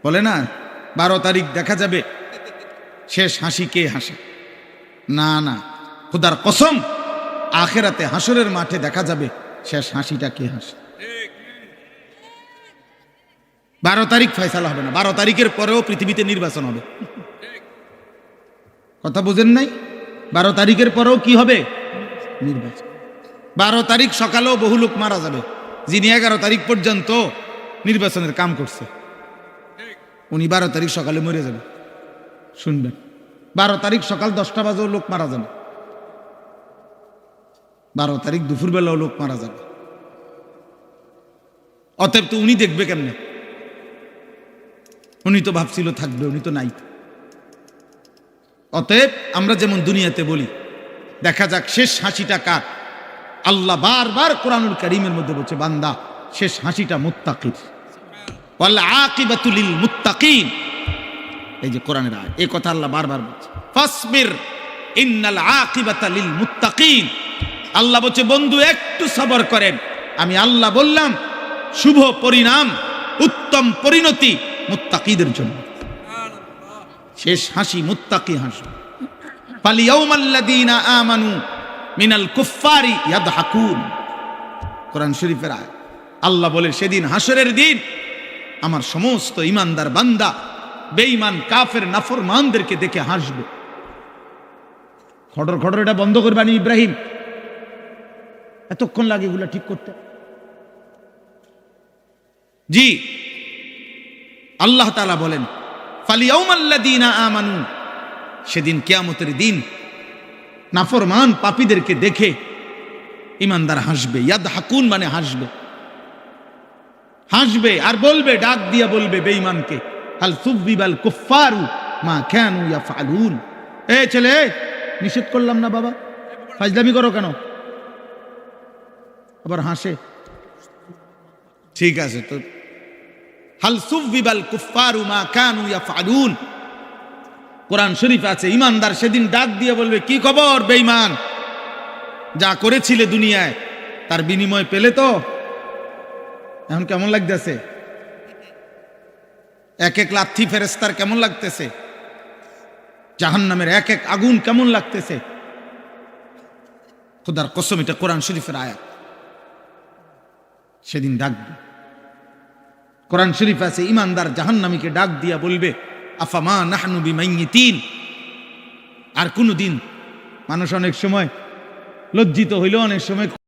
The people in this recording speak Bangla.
বলে না 12 তারিখ দেখা যাবে শেষ হাসি কে হাসে। না না, খোদার কসম, আখেরাতে হাসরের মাঠে দেখা যাবে শেষ হাসিটা কে হাসে। 12 তারিখ ফয়সালা হবে না, 12 তারিখের পরেও পৃথিবীতে নির্বাচন হবে। কথা বুঝেন নাই? 12 তারিখের পরেও কি হবে? নির্বাচন। 12 তারিখ সকালেও বহু লোক মারা যাবে, যিনি 11 তারিখ পর্যন্ত নির্বাচনের কাম করছে উনি 12 তারিখ সকালে মরে যাবে। শুনবেন, 12 তারিখ সকাল 10টা বাজেও লোক মারা যাবে, 12 তারিখ দুপুরবেলাও লোক মারা যাবে। অতএব তো উনি দেখবে কেমনে? উনি তো ভাবছিল থাকবে, উনি তো নাই। অতএব আমরা যেমন দুনিয়াতে বলি দেখা যাক শেষ হাসিটা কার। আল্লাহ বারবার কোরআনুল কারীমের মধ্যে বলছে, বান্দা শেষ হাসিটা মুত্তাকির, ওয়াল আকিবাতু লিল মুত্তাকিন। এই যে কোরআনের আয়াত, এই কথা আল্লাহ বারবার বলছে, ফাসবির ইন্নাল আকিবাতা লিল মুত্তাকিন। আল্লাহ বলছে, বন্ধু একটু সবর করেন, আমি আল্লাহ বললাম শুভ পরিণাম, উত্তম পরিণতি মুত্তাকিদের জন্য। শেষ হাসি মুত্তাকি হাসি। ফালিয়াউমাল্লাযীনা আমানু মিনাল কুফফারি ইয়াদহাকুন। কোরআন শরীফের আয়াত। আল্লাহ বলে, সেদিন হাসরের দিন আমার সমস্ত ইমানদার বান্দা বেঈমান কাফের নাফরমানদেরকে দেখে হাসবে। খড়র খড়র এটা বন্ধ করবানি ইব্রাহিম, এতক্ষণ লাগে এগুলা ঠিক করতে। জি, আল্লাহ তাআলা বলেন, ফালিয়াউমাল্লাযীনা আমানু, সেদিন কিয়ামতের দিন নাফরমান পাপীদেরকে দেখে ইমানদার হাসবে। ইয়াদহাকুন মানে হাসবে, হাসবে আর বলবে, ডাক দিয়া বলবে বেঈমানকে, হাল সুবিবাল কুফফারু মা কানু ইয়াফআলুন। এ ছেলে, নিষেধ করলাম না বাবা, ফাজলামি করো কেন? আবার হাসে। ঠিক আছে তো, হাল সুবিবাল কুফফারু মা কানু ইয়াফআলুন। কোরআন শরীফ আছে, ইমানদার সেদিন ডাক দিয়ে বলবে, কি খবর বেঈমান, যা করেছিলে দুনিয়ায় তার বিনিময় পেলে তো? এখন কেমন লাগতেছে? এক এক লাথি ফেরেশতার কেমন লাগতেছে? জাহান্নামের এক এক আগুন কেমন লাগতেছে? খোদার কসম, এটা কোরআন শরীফের আয়াত। সেদিন ডাকবে। কোরআন শরীফ আছে, ইমানদার জাহান্নামীকে ডাক দিয়া বলবে, আফামা নাহনু বিমাইয়িতিন। আর কোনদিন মানুষ অনেক সময় লজ্জিত হইল, অনেক সময়